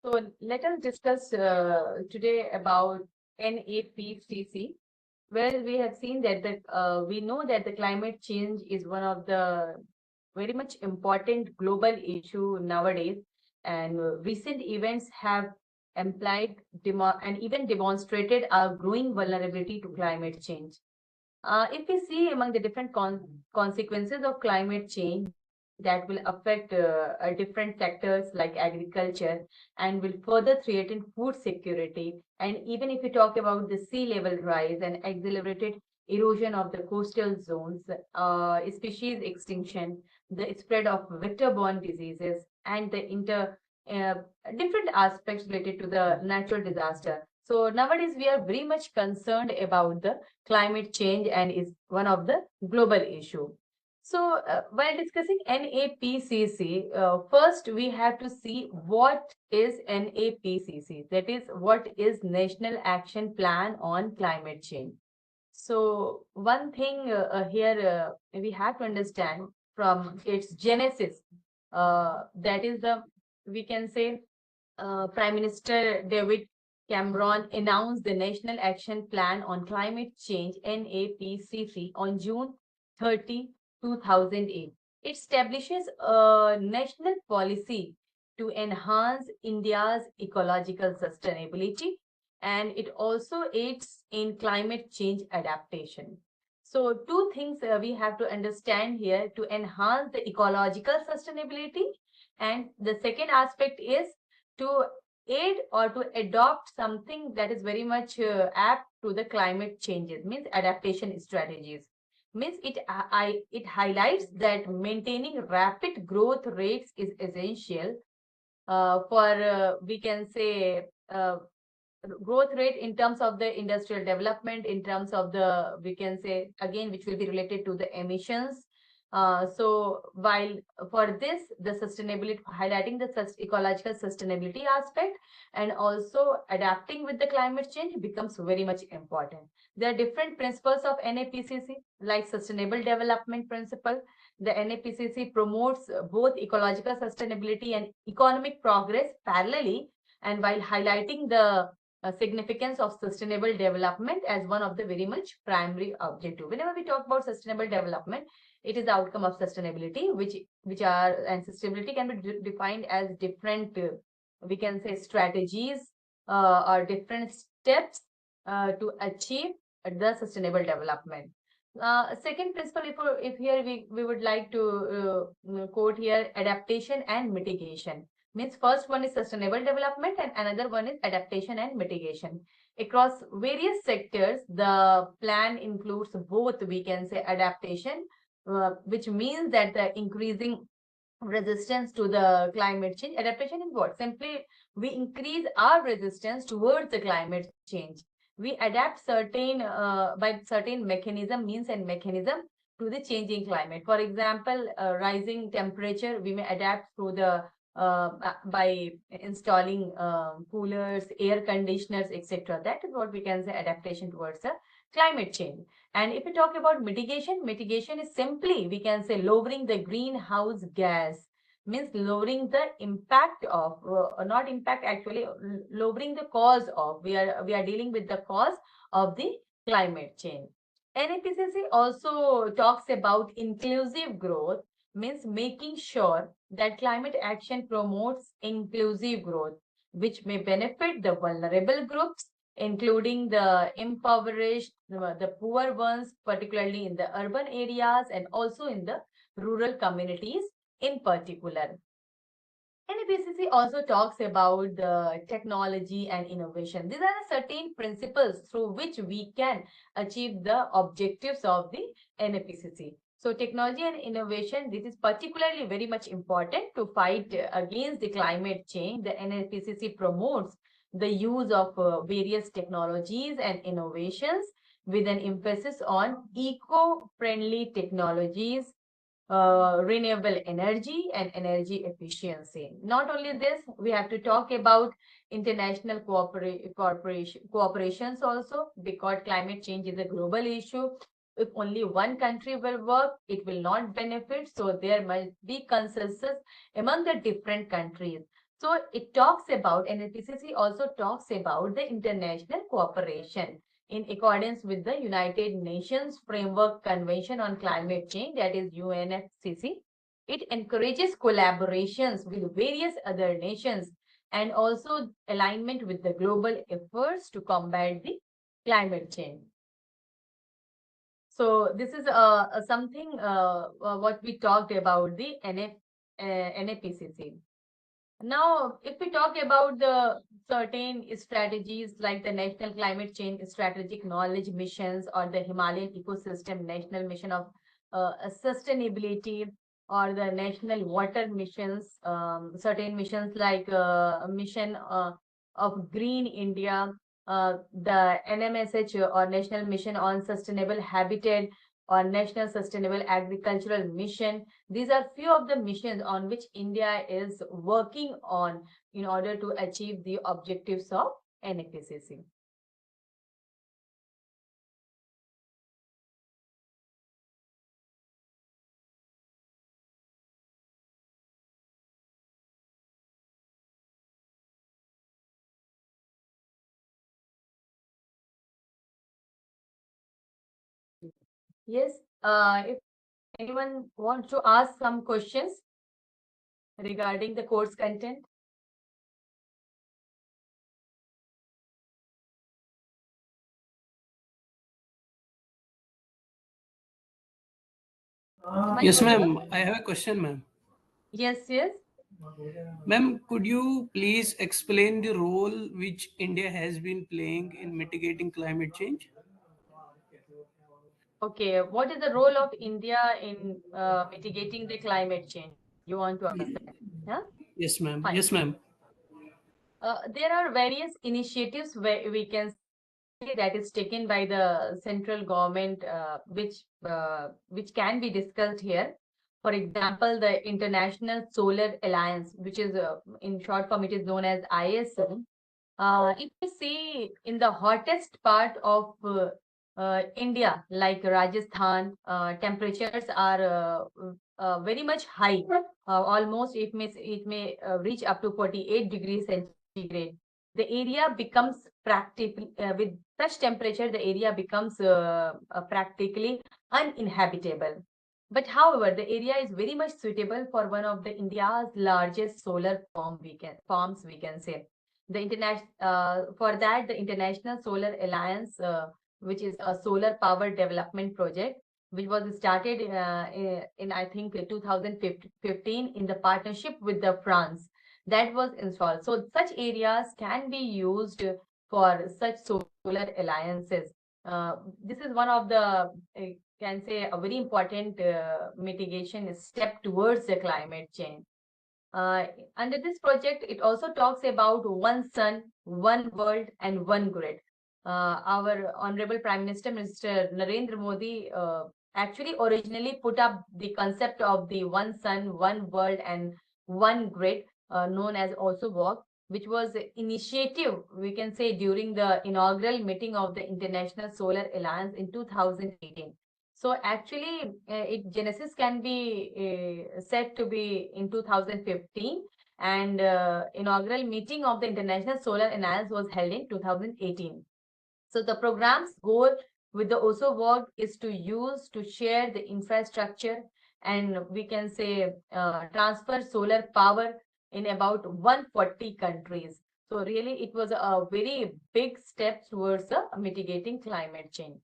So let us discuss today about NAPCC, where we have seen that we know that the climate change is one of the very much important global issue nowadays, and recent events have implied and even demonstrated our growing vulnerability to climate change. If we see among the different consequences of climate change that will affect different sectors like agriculture and will further threaten food security, and even if we talk about the sea level rise and accelerated erosion of the coastal zones, species extinction, the spread of vector-borne diseases, and the uh, different aspects related to the natural disaster. So nowadays we are very much concerned about the climate change and is one of the global issue. So while discussing NAPCC, first we have to see what is NAPCC. That is, what is National Action Plan on Climate Change. So one thing here we have to understand from its genesis, that is the, we can say, Prime Minister David Cameron announced the National Action Plan on Climate Change (NAPCC) on June 30, 2008. It establishes a national policy to enhance India's ecological sustainability, and it also aids in climate change adaptation. So two things we have to understand here: to enhance the ecological sustainability, and the second aspect is to aid or to adopt something that is very much apt to the climate changes, means adaptation strategies. Means it highlights that maintaining rapid growth rates is essential for we can say growth rate in terms of the industrial development, in terms of the, we can say again, which will be related to the emissions. So while for this, the sustainability, highlighting the ecological sustainability aspect and also adapting with the climate change becomes very much important. There are different principles of NAPCC, like sustainable development principle. The NAPCC promotes both ecological sustainability and economic progress parallelly, and while highlighting the significance of sustainable development as one of the very much primary objective. Whenever we talk about sustainable development, it is the outcome of sustainability, which are, and sustainability can be defined as different, we can say, strategies or different steps to achieve the sustainable development. Second principle, if here we would like to quote here, adaptation and mitigation. Means first one is sustainable development and another one is adaptation and mitigation. Across various sectors, the plan includes both, we can say, adaptation, which means that the increasing resistance to the climate change. Adaptation is what? Simply we increase our resistance towards the climate change. We adapt certain by certain mechanism, means and mechanism to the changing climate. For example, rising temperature, we may adapt through the by installing coolers, air conditioners, etc. That is what we can say adaptation towards the climate change. And if we talk about mitigation, mitigation is simply, we can say, lowering the greenhouse gas, means lowering the impact of, not impact actually, lowering the cause of, we are dealing with the cause of the climate change. NAPCC also talks about inclusive growth, means making sure that climate action promotes inclusive growth, which may benefit the vulnerable groups, including the impoverished, the poor ones, particularly in the urban areas and also in the rural communities in particular. NAPCC also talks about the technology and innovation. These are the certain principles through which we can achieve the objectives of the NAPCC. So technology and innovation, this is particularly very much important to fight against the climate change. The NAPCC promotes the use of various technologies and innovations with an emphasis on eco-friendly technologies, renewable energy and energy efficiency. Not only this, we have to talk about international cooperations also, because climate change is a global issue. If only one country will work, it will not benefit. So there must be consensus among the different countries. So it talks about, NFPCC also talks about the international cooperation in accordance with the United Nations Framework Convention on Climate Change, that is UNFCCC. It encourages collaborations with various other nations and also alignment with the global efforts to combat the climate change. So this is something what we talked about the NFPCC. Now, if we talk about the certain strategies like the National Climate Change Strategic Knowledge Missions or the Himalayan Ecosystem National Mission of Sustainability or the National Water Missions, certain missions like Mission of Green India, the NMSH or National Mission on Sustainable Habitat or National Sustainable Agricultural Mission. These are few of the missions on which India is working on in order to achieve the objectives of NFPCC. Yes, if anyone wants to ask some questions regarding the course content. Yes, ma'am. I have a question, ma'am. Yes, yes. Ma'am, could you please explain the role which India has been playing in mitigating climate change? Okay, what is the role of India in mitigating the climate change? You want to ask that? Yeah, Yes, ma'am. fine. Yes, ma'am. There are various initiatives where we can say that is taken by the central government, which can be discussed here. For example, the International Solar Alliance, which is in short form, it is known as ISO. If you see in the hottest part of India, like Rajasthan, temperatures are very much high. Almost it may reach up to 48 degrees centigrade. The area becomes practically with such temperature, the area becomes practically uninhabitable. But however, the area is very much suitable for one of the India's largest solar farms we can say. The international for that the International Solar Alliance, which is a solar power development project, which was started in I think 2015 in the partnership with the France, that was installed. So such areas can be used for such solar alliances. This is one of the can say a very important mitigation step towards the climate change. Uh, Under this project, it also talks about one sun, one world, and one grid. Our Honorable Prime Minister, Mr. Narendra Modi, actually originally put up the concept of the one sun, one world, and one grid, known as also WALK, which was initiative, we can say, during the inaugural meeting of the International Solar Alliance in 2018. So actually, it genesis can be said to be in 2015, and inaugural meeting of the International Solar Alliance was held in 2018. So the program's goal with the OSO work is to use to share the infrastructure, and we can say transfer solar power in about 140 countries. So really, it was a very big step towards mitigating climate change.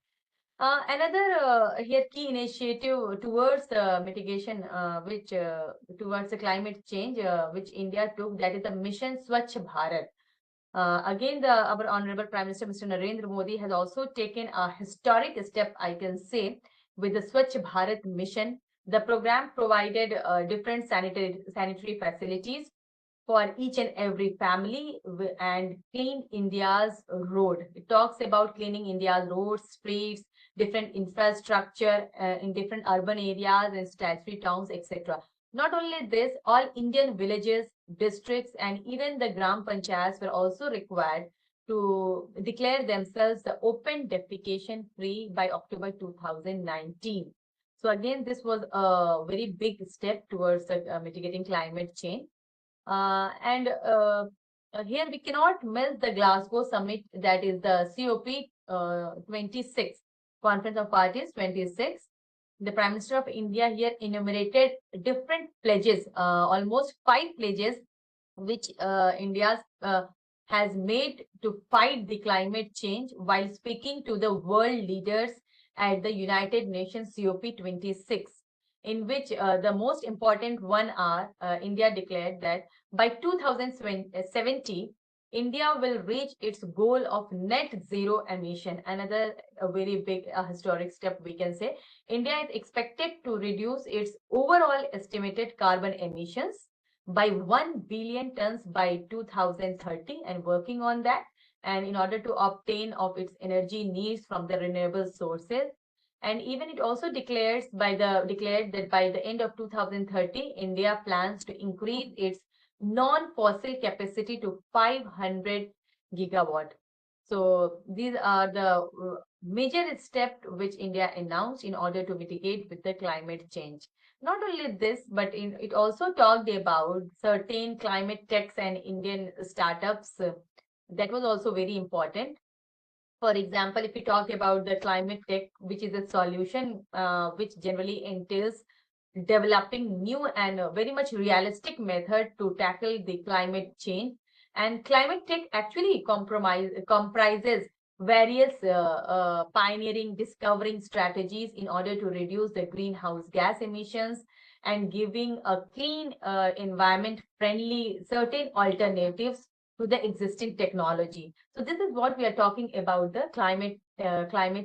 Another here key initiative towards mitigation, which towards the climate change, which India took, that is the Mission Swachh Bharat. Again, our Honorable Prime Minister, Mr. Narendra Modi, has also taken a historic step, I can say, with the Swachh Bharat mission. The program provided different sanitary facilities for each and every family and clean India's road. It talks about cleaning India's roads, streets, different infrastructure in different urban areas and statutory towns, etc. Not only this, all Indian villages, districts, and even the Gram Panchayats were also required to declare themselves the open defecation free by October 2019. So again, this was a very big step towards mitigating climate change. Here we cannot miss the Glasgow summit, that is the COP26, Conference of Parties 26. The Prime Minister of India here enumerated different pledges, almost 5 pledges, which India has made to fight the climate change while speaking to the world leaders at the United Nations COP26, in which the most important one are India declared that by 2070, India will reach its goal of net zero emission. Another very big historic step, we can say. India is expected to reduce its overall estimated carbon emissions by 1 billion tons by 2030 and working on that. And in order to obtain of its energy needs from the renewable sources. And even it also declared that by the end of 2030, India plans to increase its non-fossil capacity to 500 gigawatt. So these are the major steps which India announced in order to mitigate with the climate change. Not only this, but it also talked about certain climate techs and Indian startups. That was also very important. For example, if we talk about the climate tech, which is a solution which generally entails developing new and very much realistic method to tackle the climate change. And climate tech actually comprises various pioneering discovering strategies in order to reduce the greenhouse gas emissions and giving a clean environment friendly certain alternatives to the existing technology. So this is what we are talking about, the climate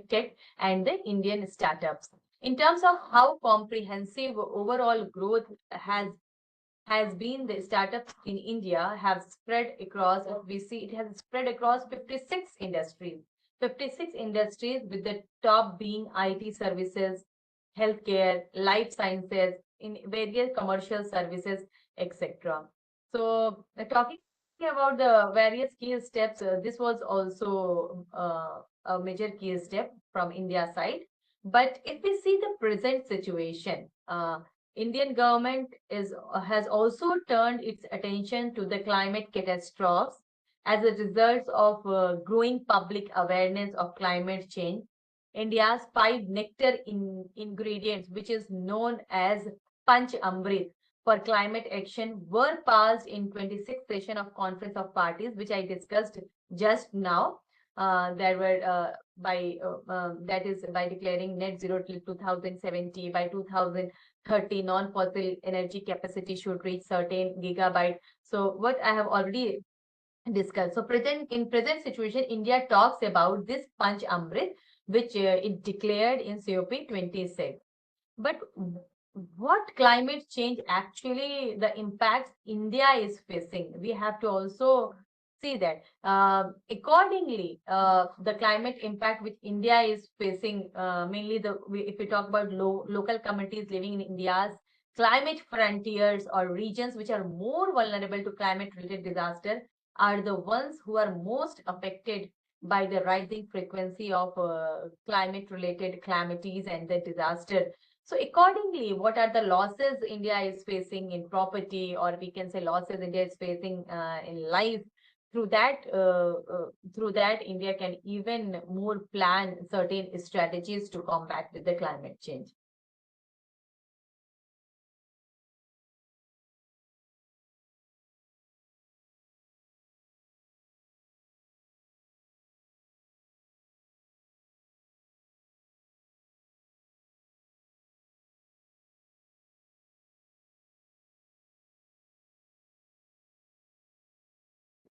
tech and the Indian startups. In terms of how comprehensive overall growth has been, the startups in India have spread across, if we see, it has spread across 56 industries. 56 industries, with the top being IT services, healthcare, life sciences, in various commercial services, etc. So talking about the various key steps, this was also a major key step from India side. But if we see the present situation, Indian government has also turned its attention to the climate catastrophes as a result of growing public awareness of climate change. India's 5 nectar ingredients, which is known as Panch Amrit for climate action, were passed in 26th session of Conference of Parties, which I discussed just now. There were that is by declaring net zero till 2070. By 2030, non-fossil energy capacity should reach certain gigabyte. So what I have already discussed. So present situation, India talks about this Panch Amrit, which it declared in COP26. But what climate change actually, the impacts India is facing, we have to also see that. Accordingly, the climate impact which India is facing, mainly if we talk about local communities living in India's climate frontiers or regions which are more vulnerable to climate-related disaster, are the ones who are most affected by the rising frequency of climate-related calamities and the disaster. So accordingly, what are the losses India is facing in property, or we can say losses India is facing in life? Through that, India can even more plan certain strategies to combat with the climate change.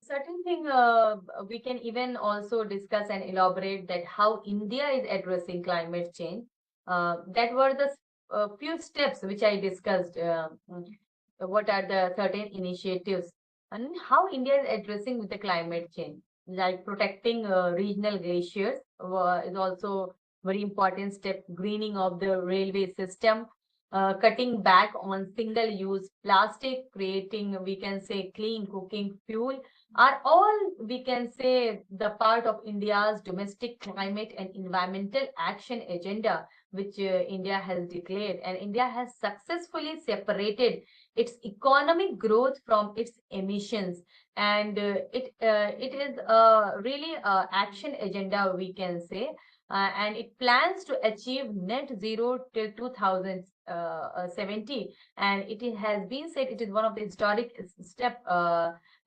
Certain thing we can even also discuss and elaborate that how India is addressing climate change. That were the few steps which I discussed. What are the certain initiatives and how India is addressing with the climate change, like protecting regional glaciers is also very important step. Greening of the railway system, cutting back on single-use plastic, creating, we can say, clean cooking fuel, are all, we can say, the part of India's domestic climate and environmental action agenda, which India has declared, and India has successfully separated its economic growth from its emissions, and it is really a action agenda, we can say, and it plans to achieve net zero till 2070, and it has been said it is one of the historic step,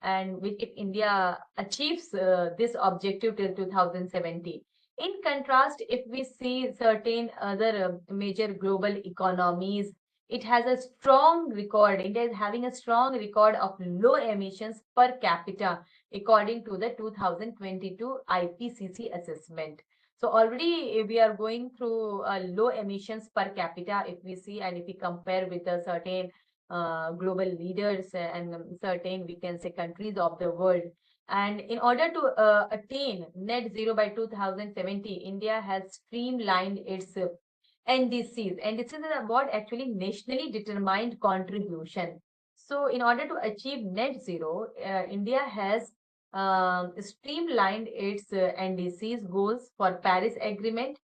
and if India achieves this objective till 2070. In contrast, if we see certain other major global economies, it has a strong record. India is having a strong record of low emissions per capita, according to the 2022 IPCC assessment. So already we are going through low emissions per capita if we see, and if we compare with the certain global leaders and certain, we can say, countries of the world. And in order to attain net zero by 2070, India has streamlined its NDCs. NDCs are about actually nationally determined contribution. So in order to achieve net zero, India has streamlined its NDCs goals for Paris Agreement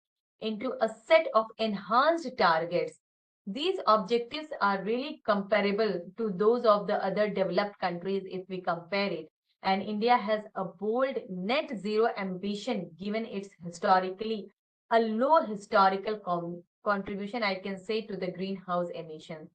into a set of enhanced targets. These objectives are really comparable to those of the other developed countries if we compare it. And India has a bold net zero ambition given its historically a low historical contribution, I can say, to the greenhouse emissions.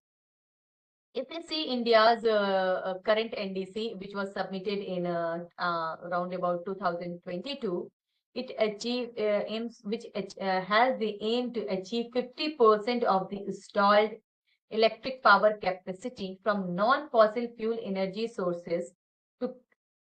If we see India's current NDC, which was submitted in around about 2022, it aims, which has the aim to achieve 50% of the installed electric power capacity from non-fossil fuel energy sources to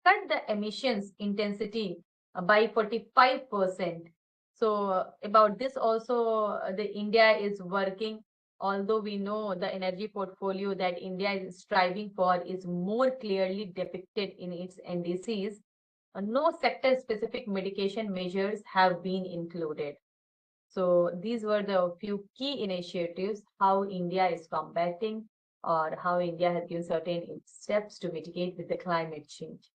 cut the emissions intensity by 45%. So about this also, the India is working, although we know the energy portfolio that India is striving for is more clearly depicted in its NDCs. No sector specific mitigation measures have been included. So these were the few key initiatives how India is combating, or how India has given certain steps to mitigate with the climate change.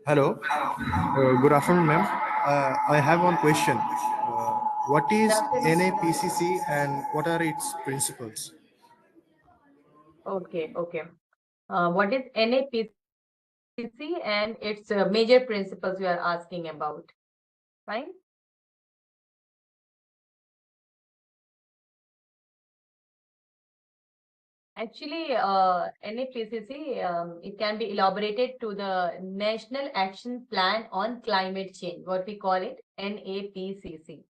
Hello, good afternoon, ma'am. I have one question. What Good is afternoon. NAPCC and what are its principles? Okay, okay. What is NAPCC and its major principles you are asking about? Fine. Actually, NAPCC, it can be elaborated to the National Action Plan on Climate Change, what we call it, NAPCC.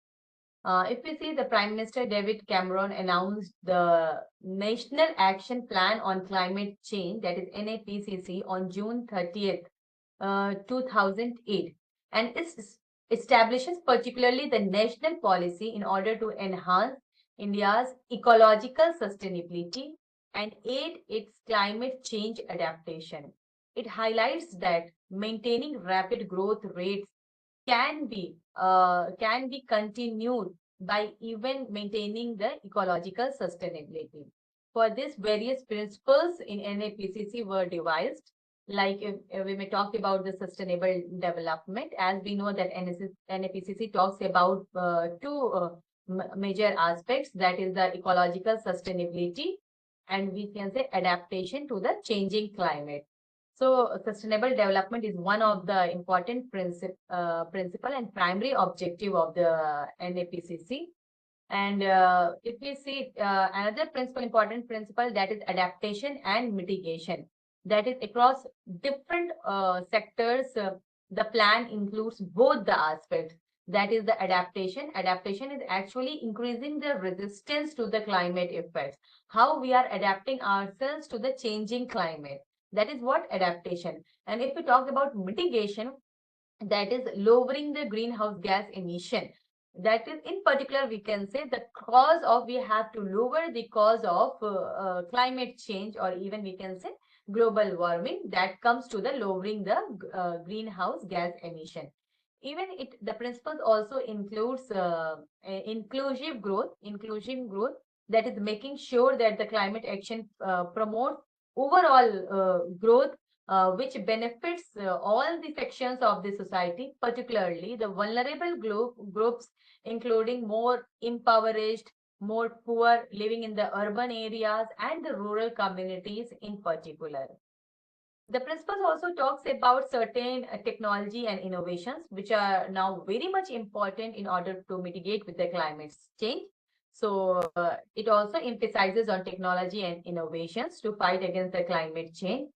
If we see, the Prime Minister David Cameron announced the National Action Plan on Climate Change, that is NAPCC, on June 30th, 2008. And it establishes particularly the national policy in order to enhance India's ecological sustainability and aid its climate change adaptation. It highlights that maintaining rapid growth rates can be continued by even maintaining the ecological sustainability. For this, various principles in NAPCC were devised. Like if we may talk about the sustainable development, as we know that NAPCC talks about two major aspects, that is the ecological sustainability and we can say adaptation to the changing climate. So sustainable development is one of the important principle and primary objective of the NAPCC. And if we see another important principle, that is adaptation and mitigation. That is across different sectors, the plan includes both the aspects. That is the adaptation. Adaptation is actually increasing the resistance to the climate effects. How we are adapting ourselves to the changing climate. That is what adaptation. And if we talk about mitigation, that is lowering the greenhouse gas emission. That is in particular we can say the cause of, we have to lower the cause of climate change, or even we can say global warming, that comes to the lowering the greenhouse gas emission. Even the principles also includes inclusive growth, that is making sure that the climate action promotes overall growth, which benefits all the sections of the society, particularly the vulnerable groups, including more impoverished, more poor living in the urban areas and the rural communities in particular. The principles also talks about certain technology and innovations, which are now very much important in order to mitigate with the climate change. So it also emphasizes on technology and innovations to fight against the climate change.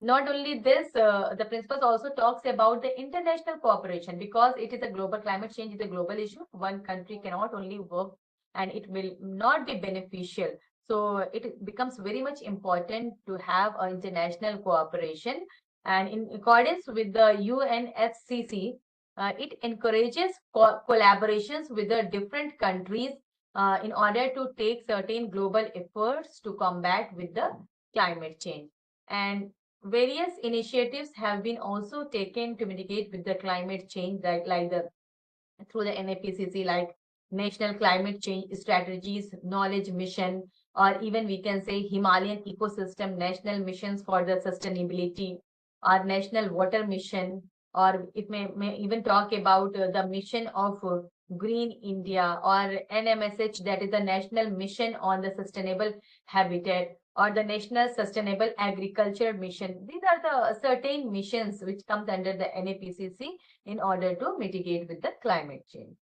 Not only this, the principles also talks about the international cooperation, because it is a global, climate change is a global issue. One country cannot only work and it will not be beneficial. So it becomes very much important to have an international cooperation. And in accordance with the UNFCCC, it encourages collaborations with the different countries in order to take certain global efforts to combat with the climate change. And various initiatives have been also taken to mitigate with the climate change, like the through the NAPCC, like National Climate Change Strategies, Knowledge Mission, or even we can say Himalayan Ecosystem National Missions for the Sustainability, or National Water Mission, or it may even talk about the mission of Green India, or NMSH, that is the National Mission on the Sustainable Habitat, or the National Sustainable Agriculture Mission. These are the certain missions which comes under the NAPCC in order to mitigate with the climate change.